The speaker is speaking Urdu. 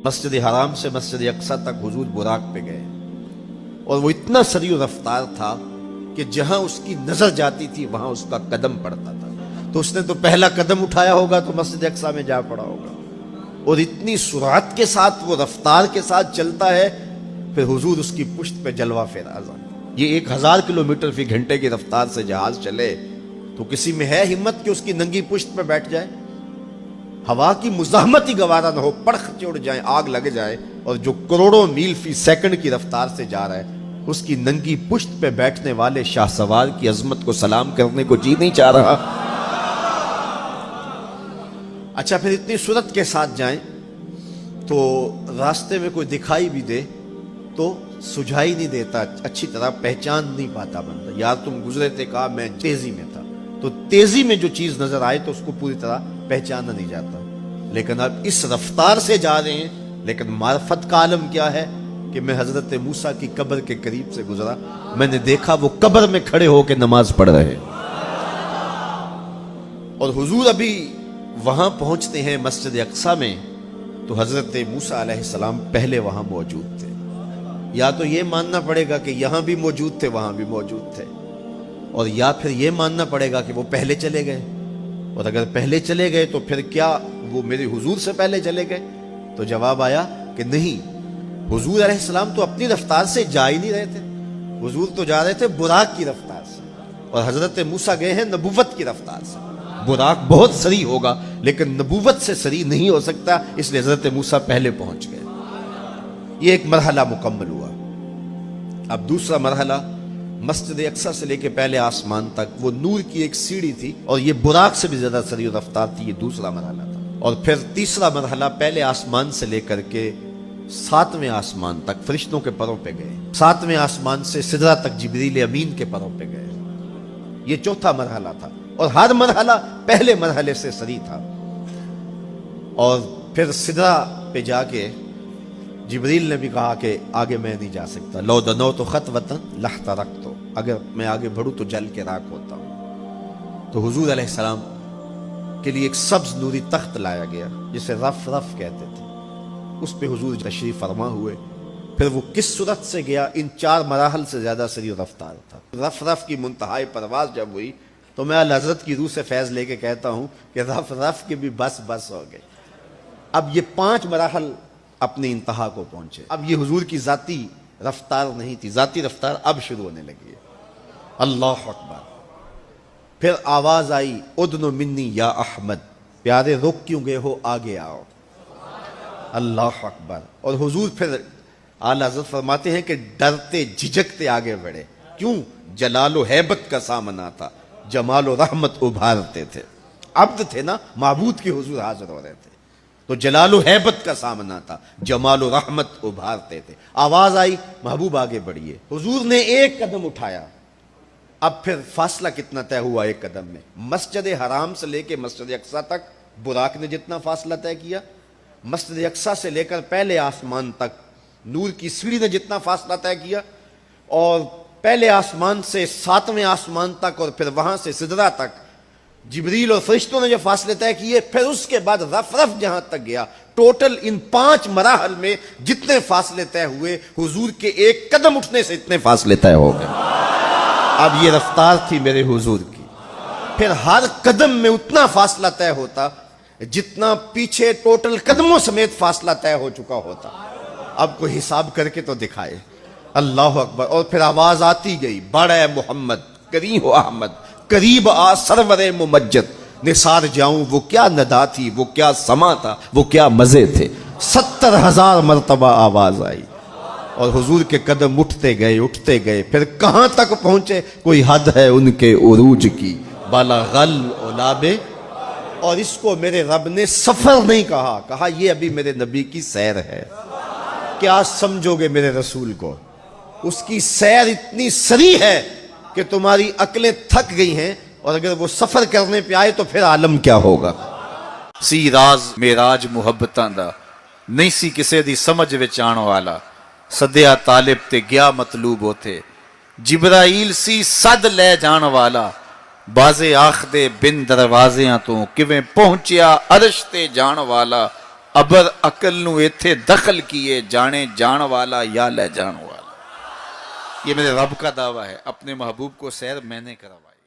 مسجد حرام سے مسجد اقصی تک حضور براق پہ گئے اور وہ اتنا سریع رفتار تھا کہ جہاں اس کی نظر جاتی تھی وہاں اس کا قدم پڑتا تھا. تو اس نے تو پہلا قدم اٹھایا ہوگا تو مسجد اقصی میں جا پڑا ہوگا. اور اتنی سرعت کے ساتھ وہ رفتار کے ساتھ چلتا ہے، پھر حضور اس کی پشت پہ جلوہ فراز. یہ 1000 کلومیٹر فی گھنٹے کی رفتار سے جہاز چلے تو کسی میں ہے ہمت کہ اس کی ننگی پشت پہ بیٹھ جائے؟ ہوا کی مزاحمت ہی گوارا نہ ہو، پڑخ چڑھ جائیں، آگ لگ جائے. اور جو کروڑوں میل فی سیکنڈ کی رفتار سے جا رہا ہے، اس کی ننگی پشت پہ بیٹھنے والے شاہ سوار کی عظمت کو سلام کرنے کو جی نہیں چاہ رہا. اچھا، پھر اتنی سرعت کے ساتھ جائیں تو راستے میں کوئی دکھائی بھی دے تو سجھائی نہیں دیتا، اچھی طرح پہچان نہیں پاتا بندہ. یار تم گزرے تھے، کہا میں تیزی میں تھا. تو تیزی میں جو چیز نظر آئے تو اس کو پوری طرح پہچانا نہیں جاتا. لیکن اب اس رفتار سے جا رہے ہیں، لیکن معرفت کا عالم کیا ہے کہ میں حضرت موسیٰ کی قبر کے قریب سے گزرا، میں نے دیکھا وہ قبر میں کھڑے ہو کے نماز پڑھ رہے. اور حضور ابھی وہاں پہنچتے ہیں مسجد اقصی میں تو حضرت موسیٰ علیہ السلام پہلے وہاں موجود تھے. یا تو یہ ماننا پڑے گا کہ یہاں بھی موجود تھے، وہاں بھی موجود تھے، اور یا پھر یہ ماننا پڑے گا کہ وہ پہلے چلے گئے. اور اگر پہلے چلے گئے تو پھر کیا وہ میرے حضور سے پہلے چلے گئے؟ تو جواب آیا کہ نہیں، حضور علیہ السلام تو اپنی رفتار سے جا ہی نہیں رہے تھے. حضور تو جا رہے تھے براق کی رفتار سے، اور حضرت موسیٰ گئے ہیں نبوت کی رفتار سے. براق بہت سری ہوگا لیکن نبوت سے سری نہیں ہو سکتا، اس لیے حضرت موسیٰ پہلے پہنچ گئے. یہ ایک مرحلہ مکمل ہوا. اب دوسرا مرحلہ، مسجد اقصی سے لے کے پہلے آسمان تک وہ نور کی ایک سیڑھی تھی اور یہ براق سے بھی زیادہ سریع رفتار تھی. یہ دوسرا مرحلہ تھا. اور پھر تیسرا مرحلہ، پہلے آسمان سے لے کر کے 7ویں آسمان تک فرشتوں کے پروں پہ گئے. 7ویں آسمان سے سدرہ تک جبریل امین کے پروں پہ گئے. یہ چوتھا مرحلہ تھا، اور ہر مرحلہ پہلے مرحلے سے سری تھا. اور پھر سدرہ پہ جا کے جبریل نے بھی کہا کہ آگے میں نہیں جا سکتا. لو دنوت خطوۃ لاحترقت، اگر میں آگے بڑھوں تو جل کے راکھ ہوتا ہوں. تو حضور علیہ السلام کے لیے ایک سبز نوری تخت لایا گیا جسے رف رف کہتے تھے. اس پہ حضور تشریف فرما ہوئے. پھر وہ کس صورت سے گیا، ان 4 مراحل سے زیادہ سریع رفتار تھا. رف رف کی منتہائی پرواز جب ہوئی تو میں اعلی حضرت کی روح سے فیض لے کے کہتا ہوں کہ رف رف کے بھی بس بس ہو گئے. اب یہ 5 مراحل اپنی انتہا کو پہنچے. اب یہ حضور کی ذاتی رفتار نہیں تھی، ذاتی رفتار اب شروع ہونے لگی ہے. اللہ اکبر. پھر آواز آئی، ادنو منی یا احمد، پیارے رک کیوں گئے ہو، آگے آؤ. اللہ اکبر. اور حضور پھر اعلی حضرت فرماتے ہیں کہ ڈرتے جھجکتے آگے بڑھے. کیوں؟ جلال و ہیبت کا سامنا تھا، جمال و رحمت ابھارتے تھے. عبد تھے نا، معبود کے حضور حاضر ہو رہے تھے تو جلال و ہیبت کا سامنا تھا، جمال و رحمت ابھارتے تھے. آواز آئی، محبوب آگے بڑھیے. حضور نے ایک قدم اٹھایا. اب پھر فاصلہ کتنا طے ہوا ایک قدم میں؟ مسجد حرام سے لے کے مسجد اقصی تک براق نے جتنا فاصلہ طے کیا، مسجد اقصی سے لے کر پہلے آسمان تک نور کی سیڑھی نے جتنا فاصلہ طے کیا، اور پہلے آسمان سے 7ویں آسمان تک، اور پھر وہاں سے سدرہ تک جبریل اور فرشتوں نے جو فاصلے طے کیے، پھر اس کے بعد رف رف جہاں تک گیا. ٹوٹل ان 5 مراحل میں جتنے فاصلے طے ہوئے، حضور کے ایک قدم اٹھنے سے اتنے فاصلے طے ہو گئے. اب یہ رفتار تھی میرے حضور کی. پھر ہر قدم میں اتنا فاصلہ طے ہوتا جتنا پیچھے ٹوٹل قدموں سمیت فاصلہ طے ہو چکا ہوتا. اب کوئی حساب کر کے تو دکھائے. اللہ اکبر. اور پھر آواز آتی گئی، بڑھ اے محمد، قریب ہو احمد، قریب آ سرور ممجد. نثار جاؤں وہ کیا ندا تھی، وہ کیا سما تھا، وہ کیا مزے تھے. 70,000 مرتبہ آواز آئی اور حضور کے قدم اٹھتے گئے. پھر کہاں تک پہنچے؟ کوئی حد ہے ان کے عروج کی، بالا غل اولابے. اور اس کو میرے رب نے سفر نہیں کہا یہ ابھی میرے نبی کی سیر ہے. کیا سمجھو گے میرے رسول کو؟ اس کی سیر اتنی سری ہے کہ تمہاری عقلیں تھک گئی ہیں، اور اگر وہ سفر کرنے پہ آئے تو پھر عالم کیا ہوگا. سی راز میراج محبتاں دا نہیں سی کسے دی سمجھ وچ آن والا. سدیا طالب تے گیا مطلوب ہوتے. جبرائیل سی صد لے جان والا. بازے آخ دے بن دروازیاں تو کیویں پہنچیا عرش تے جان والا. ابر عقل نو ایتھے دخل کیے جانے جان والا یا لے جان والا. یہ میرے رب کا دعویٰ ہے، اپنے محبوب کو سیر میں نے کروائی.